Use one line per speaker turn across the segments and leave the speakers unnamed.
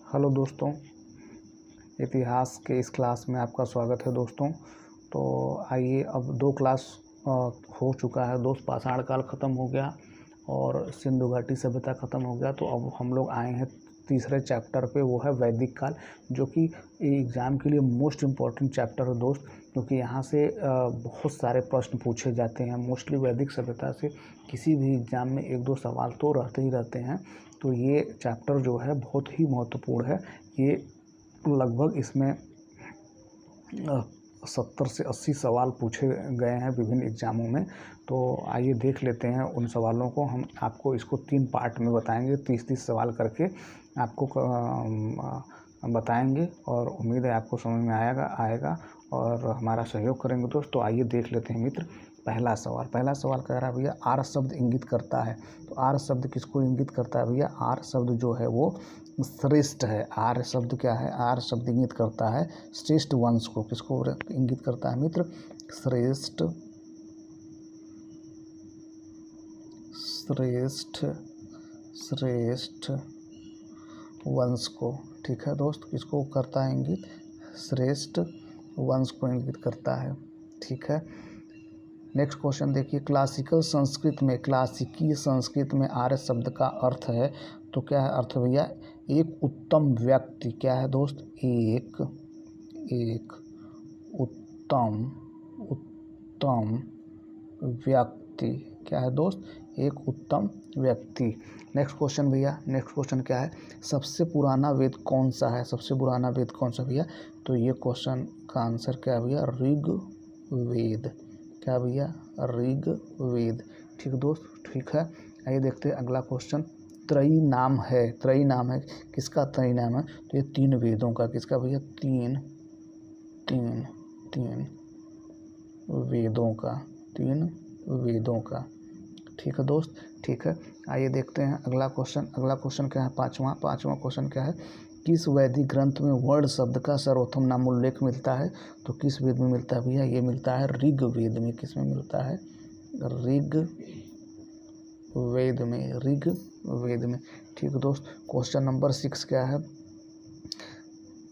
Hello दोस्तों, इतिहास के इस क्लास में आपका स्वागत है दोस्तों। तो आइए, अब 2 क्लास हो चुका है दोस्त। पाषाण काल ख़त्म हो गया और सिंधु घाटी सभ्यता ख़त्म हो गया। तो अब हम लोग आए हैं तीसरे चैप्टर पे, वो है वैदिक काल, जो कि एग्ज़ाम के लिए मोस्ट इम्पॉर्टेंट चैप्टर है दोस्त, क्योंकि यहाँ से बहुत सारे प्रश्न पूछे जाते हैं। मोस्टली वैदिक सभ्यता से किसी भी एग्ज़ाम में 1-2 सवाल तो रहते ही रहते हैं। तो ये चैप्टर जो है बहुत ही महत्वपूर्ण है। ये लगभग इसमें 70 से 80 सवाल पूछे गए हैं विभिन्न एग्ज़ामों में। तो आइए देख लेते हैं उन सवालों को। हम आपको इसको 3 पार्ट में बताएंगे, 30-30 सवाल करके आपको बताएंगे, और उम्मीद है आपको समझ में आएगा और हमारा सहयोग करेंगे दोस्त। तो आइए देख लेते हैं मित्र। पहला सवाल कह रहा है भैया, आर्य शब्द इंगित करता है। तो आर्य शब्द किसको इंगित करता है भैया? आर्य शब्द जो है वो श्रेष्ठ है। आर्य शब्द क्या है? आर्य शब्द इंगित करता है श्रेष्ठ वंश को। किसको इंगित करता है मित्र? श्रेष्ठ वंश को। ठीक है दोस्त, किसको करता है इंगित? श्रेष्ठ वंश को इंगित करता है। ठीक है, नेक्स्ट क्वेश्चन देखिए। क्लासिकल संस्कृत में आर्य शब्द का अर्थ है, तो क्या है अर्थ भैया? एक उत्तम व्यक्ति। क्या है दोस्त? एक उत्तम व्यक्ति। क्या है दोस्त? एक उत्तम व्यक्ति। नेक्स्ट क्वेश्चन भैया, नेक्स्ट क्वेश्चन क्या है? सबसे पुराना वेद कौन सा है? सबसे पुराना वेद कौन सा भैया? तो ये क्वेश्चन का आंसर क्या है भैया? ऋग्वेद। क्या भैया? ऋग्वेद। ठीक दोस्त, ठीक है। आइए देखते हैं अगला क्वेश्चन। त्रयी नाम है किसका? त्रयी नाम है तो ये 3 वेदों का। किसका भैया? तीन वेदों का। ठीक है दोस्त, ठीक है। आइए देखते हैं अगला क्वेश्चन क्या है? पांचवा क्वेश्चन क्या है? किस वैदिक ग्रंथ में वर्ण शब्द का सर्वोत्तम नाम उल्लेख मिलता है? तो किस वेद में मिलता है भैया? ये मिलता है ऋग्वेद में। किस में मिलता है? ऋग्वेद में। ठीक दोस्त। क्वेश्चन नंबर 6 क्या है?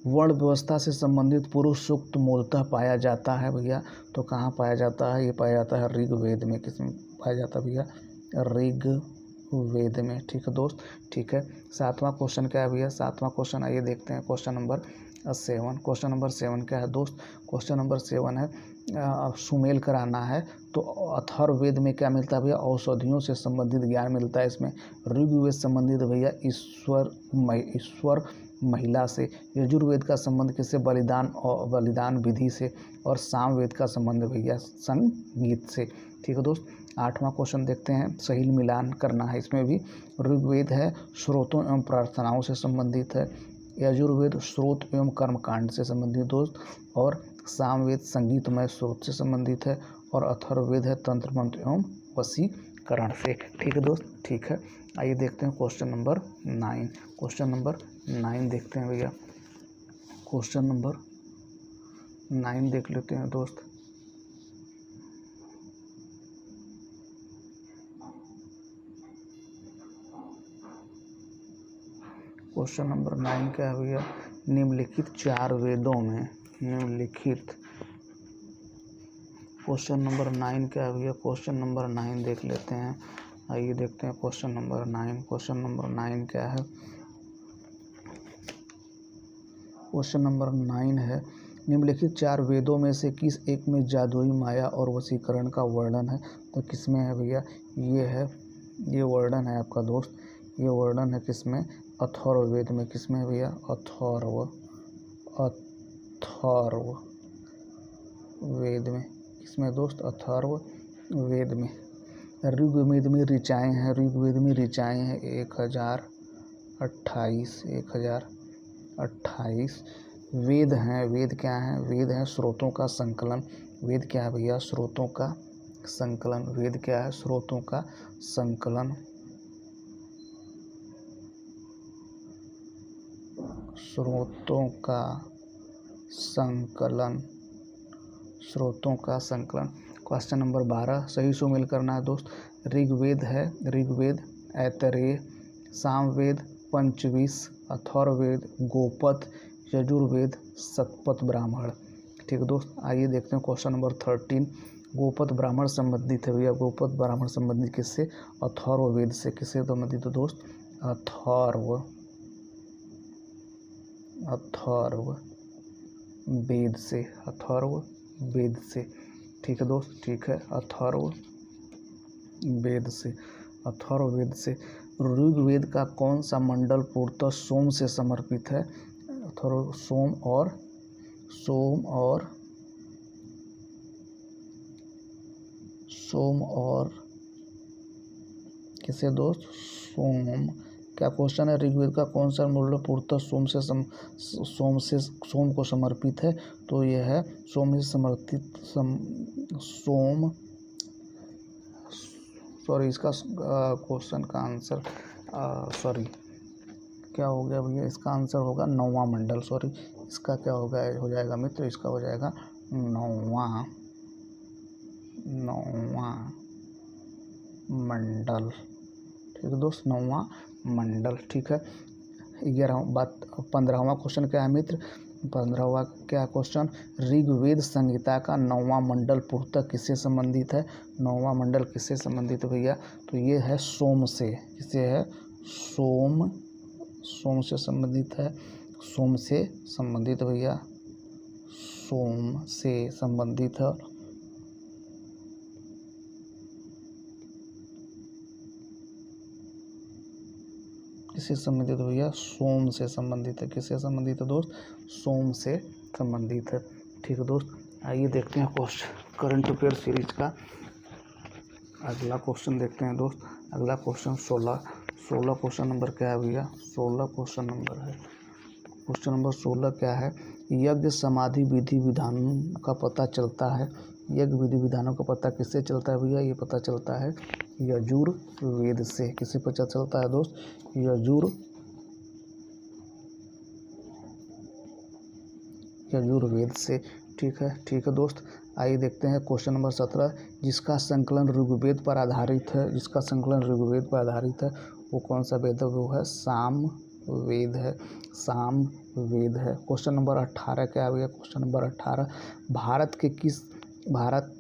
वर्ण व्यवस्था से संबंधित पुरुष सूक्त मूलतः पाया जाता है भैया, तो कहाँ पाया जाता है? ये पाया जाता है ऋग्वेद में। किस में पाया जाता है भैया? ऋग्वेद में। ठीक है दोस्त, ठीक है। 7वां क्वेश्चन क्या है भैया? 7वां क्वेश्चन आइए देखते हैं। क्वेश्चन नंबर 7 क्या है दोस्त? क्वेश्चन नंबर 7 है सुमेल कराना है। तो अथर्ववेद में क्या मिलता है भैया? औषधियों से संबंधित ज्ञान मिलता है इसमें। ऋग्वेद संबंधित भैया ईश्वर महिला से। यजुर्वेद का संबंध किससे? बलिदान विधि से। और सामवेद का संबंध भैया संगीत से। ठीक है दोस्त। 8वां क्वेश्चन देखते हैं, सही मिलान करना है इसमें भी। ऋग्वेद है स्रोतों एवं प्रार्थनाओं से संबंधित है। यजुर्वेद स्रोत एवं कर्मकांड से संबंधित दोस्त। और सामवेद संगीतमय स्रोत से संबंधित है। और अथर्ववेद है तंत्र मंत्र एवं वशीकरण से। ठीक है दोस्त, ठीक है। आइए देखते हैं क्वेश्चन नंबर 9 देखते हैं भैया। क्वेश्चन नंबर 9 देख लेते हैं दोस्त। क्वेश्चन नंबर 9 क्या है भैया? निम्नलिखित 4 वेदों में क्वेश्चन नंबर 9 क्या है भैया? क्वेश्चन नंबर 9 देख लेते हैं। आइए देखते हैं क्वेश्चन नंबर 9। क्वेश्चन नंबर 9 क्या है? क्वेश्चन नंबर 9 है, निम्नलिखित 4 वेदों में से किस एक में जादुई माया और वशीकरण का वर्णन है? तो किस में है भैया? ये वर्णन है आपका दोस्त। ये वर्णन है किसमें? अथर्ववेद में। किसमें है भैया? अथर्ववेद में। किसमें दोस्त? अथर्ववेद में। ऋग्वेद में ऋचाएँ हैं 1028। वेद हैं, वेद क्या हैं? वेद हैं स्रोतों का संकलन। वेद क्या है भैया? स्रोतों का संकलन। वेद क्या है? स्रोतों का संकलन। स्रोतों का संकलन। क्वेश्चन नंबर 12 सही सुमेल करना है दोस्त। ऋग्वेद है, ऋग्वेद, ऐतरेय, सामवेद, पंचविश, अथर्ववेद, गोपद, यजुर्वेद, शतपथ ब्राह्मण। ठीक है दोस्त, आइए देखते हैं क्वेश्चन नंबर 13। गोपद ब्राह्मण संबंधित है भैया, गोपद ब्राह्मण संबंधित किससे? अथर्ववेद से। किससे संबंधित है दोस्त? अथर्ववेद से, अथर्ववेद से। ठीक है दोस्त, ठीक है, अथर्ववेद से, अथर्ववेद से। ऋग्वेद का कौन सा मंडल पूर्णतः सोम से समर्पित है? अथर्व सोम और किसे दोस्त? सोम। क्या क्वेश्चन है? ऋग्वेद का कौन सा मंडल पूर्णतः सोम को समर्पित है? तो यह है सोम से समर्पित सॉरी, इसका क्वेश्चन का आंसर सॉरी क्या हो गया भैया? इसका आंसर होगा 9वां मंडल। सॉरी, इसका क्या होगा, हो जाएगा मित्र, इसका हो जाएगा 9वां मंडल। ठीक है दोस्त, 9वां मंडल। ठीक है, 15वां क्वेश्चन क्या है मित्र? 15वां क्या क्वेश्चन? ऋग्वेद संहिता का 9वां मंडल पूर्णतः किससे संबंधित है? 9वां मंडल किससे संबंधित है भैया? तो ये है सोम से। किससे है? सोम से संबंधित है, सोम से संबंधित भैया, सोम से संबंधित है। किससे संबंधित भैया? सोम से संबंधित है। किससे संबंधित है दोस्त? सोम से संबंधित है। ठीक है दोस्त, आइए देखते हैं करंट अफेयर सीरीज का अगला क्वेश्चन देखते हैं दोस्त। अगला क्वेश्चन 16 क्वेश्चन नंबर क्या है भैया? 16 क्वेश्चन नंबर है। क्वेश्चन नंबर 16 क्या है? यज्ञ समाधि विधि विधानों का पता चलता है। यज्ञ विधि विधानों का पता किससे चलता है भैया? ये पता चलता है यजुर्वेद से। किससे पता चलता है दोस्त? यजुर्वेद से। ठीक है दोस्त, आइए देखते हैं क्वेश्चन नंबर 17। जिसका संकलन ऋग्वेद पर आधारित है, जिसका संकलन ऋग्वेद पर आधारित है, वो कौन सा वेद है? वो है सामवेद है, सामवेद है। क्वेश्चन नंबर 18 क्या है भैया? क्वेश्चन नंबर 18, भारत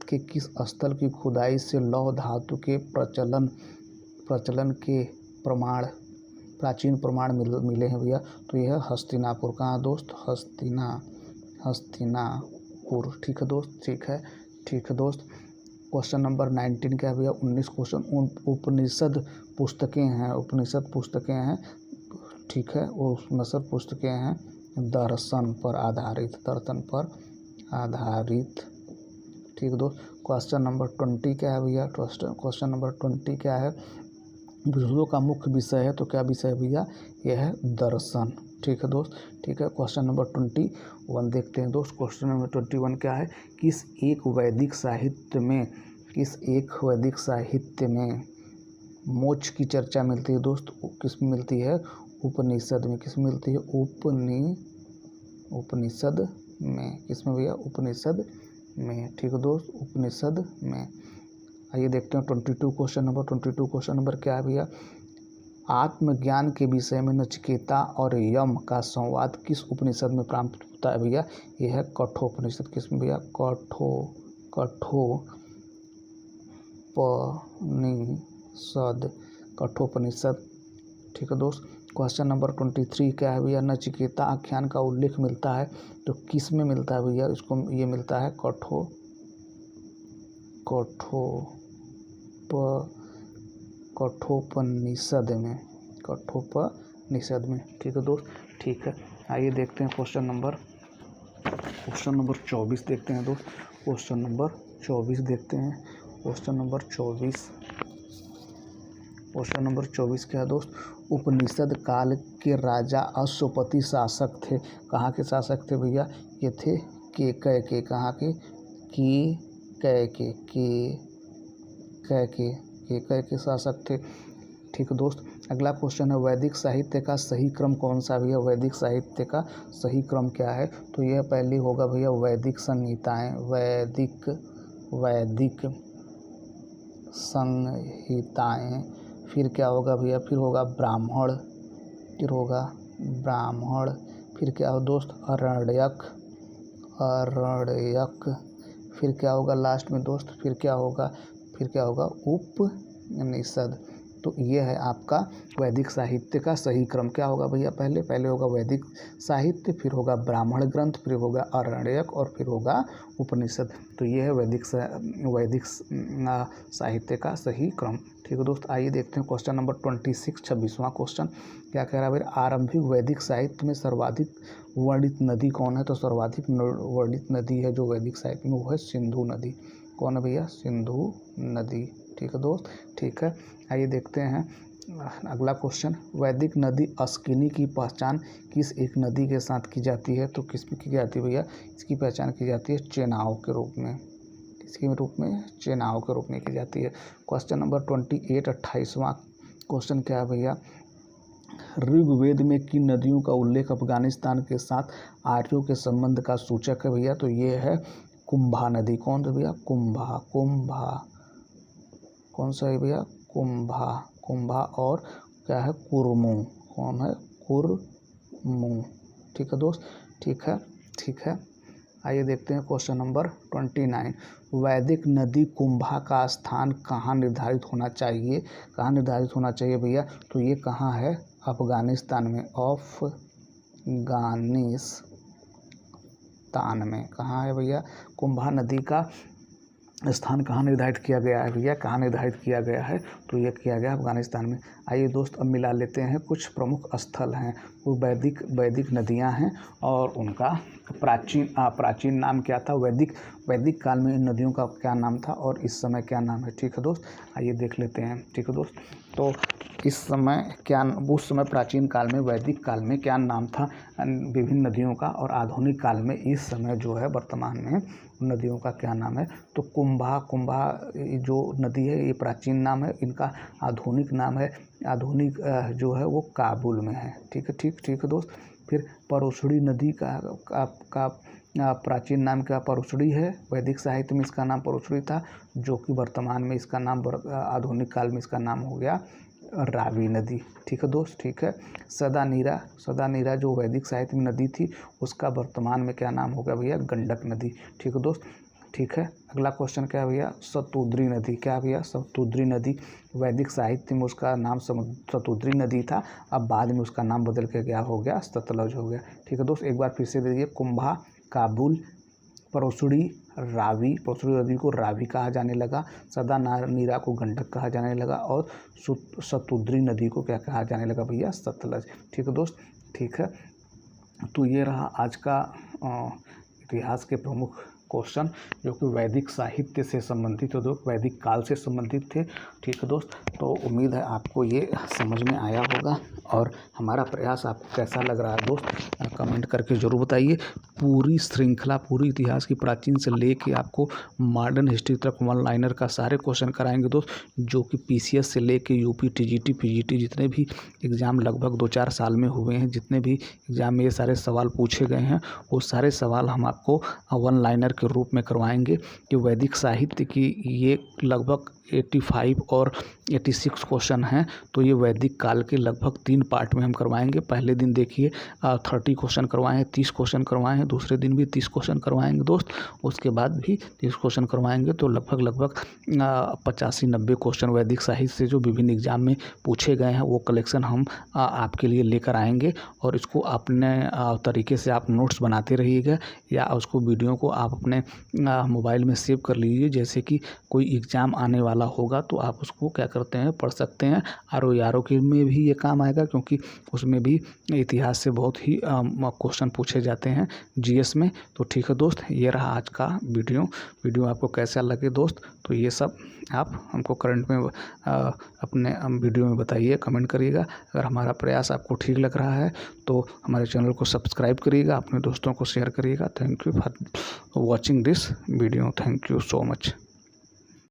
के किस स्थल की खुदाई से लौह धातु के प्रचलन के प्राचीन प्रमाण मिले हैं भैया? तो यह है हस्तिनापुर। कहाँ दोस्त? हस्तिनापुर। ठीक है दोस्त, ठीक है दोस्त। क्वेश्चन नंबर 19 क्या है भैया? 19 क्वेश्चन उपनिषद पुस्तकें हैं। ठीक है, उपनिषद पुस्तकें हैं दर्शन पर आधारित। ठीक है दोस्त। क्वेश्चन नंबर 20 क्या है भैया? क्वेश्चन नंबर 20 क्या है? विषयों का मुख्य विषय है, तो क्या विषय है भैया? यह है दर्शन। ठीक है दोस्त, ठीक है। क्वेश्चन नंबर 21 देखते हैं दोस्त। क्वेश्चन नंबर 21 क्या है? किस एक वैदिक साहित्य में मोक्ष की चर्चा मिलती है दोस्त? किस में मिलती है? उपनिषद में। किस में मिलती है? उपनिषद में। किस में भैया? उपनिषद में। ठीक है दोस्त, उपनिषद में। आइए देखते हैं 22 क्वेश्चन नंबर क्या है भैया? आत्मज्ञान के विषय में नचिकेता और यम का संवाद किस उपनिषद में प्राप्त होता है भैया? यह है कठोपनिषद। किस में भैया? कठोपनिषद। ठीक है दोस्त। क्वेश्चन नंबर 23 क्या है भैया? नचिकेता आख्यान का उल्लेख मिलता है, तो किस में मिलता है भैया? इसको ये मिलता है कठोपनिषद में। ठीक है दोस्त, ठीक है। आइए देखते हैं क्वेश्चन नंबर 24 देखते हैं दोस्त। क्वेश्चन नंबर 24 देखते हैं। क्वेश्चन नंबर 24 क्या है दोस्त? उपनिषद काल के राजा अश्वपति शासक थे। कहाँ के शासक थे भैया? ये थे केकय के। कहाँ के? केकय के शासक थे। ठीक है दोस्त। अगला क्वेश्चन है वैदिक साहित्य का सही क्रम कौन सा भैया? वैदिक साहित्य का सही क्रम क्या है? तो यह पहली होगा भैया वैदिक संहिताएं। वैदिक संहिताएं। फिर क्या होगा भैया? फिर होगा ब्राह्मण फिर होगा ब्राह्मण, फिर क्या हो दोस्त, अरण्यक, अरण्यक, फिर क्या होगा लास्ट में दोस्त, फिर क्या होगा उपनिषद। तो ये है आपका वैदिक साहित्य का सही क्रम। क्या होगा भैया, पहले होगा वैदिक साहित्य, फिर होगा ब्राह्मण ग्रंथ, फिर होगा आरण्यक और फिर होगा उपनिषद। तो ये है वैदिक साहित्य का सही क्रम। ठीक है दोस्त, आइए देखते हैं क्वेश्चन नंबर 26, 26वां क्वेश्चन क्या कह रहा है भाई, आरंभिक वैदिक साहित्य में सर्वाधिक वर्णित नदी कौन है। तो सर्वाधिक वर्णित नदी है जो वैदिक साहित्य में वो है सिंधु नदी। कौन है भैया, सिंधु नदी। ठीक है दोस्त, ठीक है। आइए देखते हैं अगला क्वेश्चन, वैदिक नदी अस्किनी की पहचान किस एक नदी के साथ की जाती है। तो किस में की जाती है भैया, इसकी पहचान की जाती है चेनाब के रूप में। किसके रूप में, चेनाब के रूप में की जाती है। क्वेश्चन नंबर 28, 28वां क्वेश्चन क्या है भैया, ऋग्वेद में किन नदियों का उल्लेख अफगानिस्तान के साथ आर्यों के संबंध का सूचक है भैया। तो ये है कुंभा नदी। कौन सा भैया, कुंभा, कौन सा है भैया, कुंभा और क्या है, कुरमू। कौन है, कुरमू। ठीक है दोस्त, ठीक है। आइए देखते हैं क्वेश्चन नंबर 29, वैदिक नदी कुंभा का स्थान कहाँ निर्धारित होना चाहिए। कहाँ निर्धारित होना चाहिए भैया, तो ये कहाँ है, अफगानिस्तान में, अफगानिस्तान में। कहाँ है भैया, कुंभा नदी का स्थान कहाँ निर्धारित किया गया है भैया, कहाँ निर्धारित किया गया है, तो ये किया गया अफगानिस्तान में। आइए दोस्त अब मिला लेते हैं कुछ प्रमुख स्थल हैं, वो वैदिक नदियां हैं और उनका प्राचीन नाम क्या था, वैदिक काल में इन नदियों का क्या नाम था और इस समय क्या नाम है। ठीक है दोस्त, आइए देख लेते हैं। ठीक है दोस्त, तो उस समय प्राचीन काल में, वैदिक काल में क्या नाम था विभिन्न नदियों का, और आधुनिक काल में इस समय जो है वर्तमान में नदियों का क्या नाम है। तो कुंभा जो नदी है ये प्राचीन नाम है, इनका आधुनिक नाम है, आधुनिक जो है वो काबुल में है। ठीक है दोस्त। फिर परुशड़ी नदी का प्राचीन नाम क्या, परुशड़ी है, वैदिक साहित्य में इसका नाम परुशड़ी था, जो कि वर्तमान में इसका नाम, आधुनिक काल में इसका नाम हो गया रावी नदी। ठीक है दोस्त, ठीक है। सदा नीरा जो वैदिक साहित्य में नदी थी, उसका वर्तमान में क्या नाम हो गया भैया, गंडक नदी। ठीक है दोस्त, ठीक है। अगला क्वेश्चन क्या है भैया, शतुद्री नदी। क्या भैया, शतुद्री नदी, वैदिक साहित्य में उसका नाम शतुद्री नदी था, अब बाद में उसका नाम बदल के क्या हो गया, सतलज हो गया। ठीक है दोस्त, एक बार फिर से दे दिए, कुंभा, काबुल, परुशड़ी, रावी, परुशड़ी नदी को रावी कहा जाने लगा, सदा नीरा को गंडक कहा जाने लगा और शतुद्री नदी को क्या कहा जाने लगा भैया, सतलज। ठीक है दोस्त, ठीक है। तो ये रहा आज का इतिहास के प्रमुख क्वेश्चन जो कि वैदिक साहित्य से संबंधित हो, वैदिक काल से संबंधित थे। ठीक है दोस्त, तो उम्मीद है आपको ये समझ में आया होगा और हमारा प्रयास आपको कैसा लग रहा है दोस्त, कमेंट करके ज़रूर बताइए। पूरी श्रृंखला, पूरी इतिहास की प्राचीन से लेके आपको मॉडर्न हिस्ट्री तक वन लाइनर का सारे क्वेश्चन कराएंगे दोस्त, जो कि पीसीएस से लेके यूपी, टीजीटी, पीजीटी जितने भी एग्ज़ाम लगभग 2-4 साल में हुए हैं, जितने भी एग्ज़ाम में ये सारे सवाल पूछे गए हैं, वो सारे सवाल हम आपको वन लाइनर के रूप में करवाएंगे। कि वैदिक साहित्य की ये लगभग 85 और 86 क्वेश्चन हैं, तो ये वैदिक काल के लगभग 3 पार्ट में हम करवाएंगे। पहले दिन देखिए 30 क्वेश्चन करवाए हैं, 30 क्वेश्चन करवाए हैं, दूसरे दिन भी 30 क्वेश्चन करवाएंगे दोस्त, उसके बाद भी 30 क्वेश्चन करवाएंगे। तो लगभग 85-90 क्वेश्चन वैदिक साहित्य से जो विभिन्न एग्जाम में पूछे गए हैं वो कलेक्शन हम आपके लिए लेकर आएंगे, और इसको अपने तरीके से आप नोट्स बनाते रहिएगा या उसको वीडियो को आप अपने मोबाइल में सेव कर लीजिए। जैसे कि कोई एग्ज़ाम आने वाला होगा तो आप उसको क्या करते हैं, पढ़ सकते हैं। आरओ के में भी ये काम आएगा, क्योंकि उसमें भी इतिहास से बहुत ही क्वेश्चन पूछे जाते हैं जीएस में। तो ठीक है दोस्त, ये रहा आज का वीडियो आपको कैसा लगे दोस्त, तो ये सब आप हमको करंट में अपने वीडियो में बताइए, कमेंट करिएगा। अगर हमारा प्रयास आपको ठीक लग रहा है तो हमारे चैनल को सब्सक्राइब करिएगा, अपने दोस्तों को शेयर करिएगा। Thank you for watching this video, thank you so much.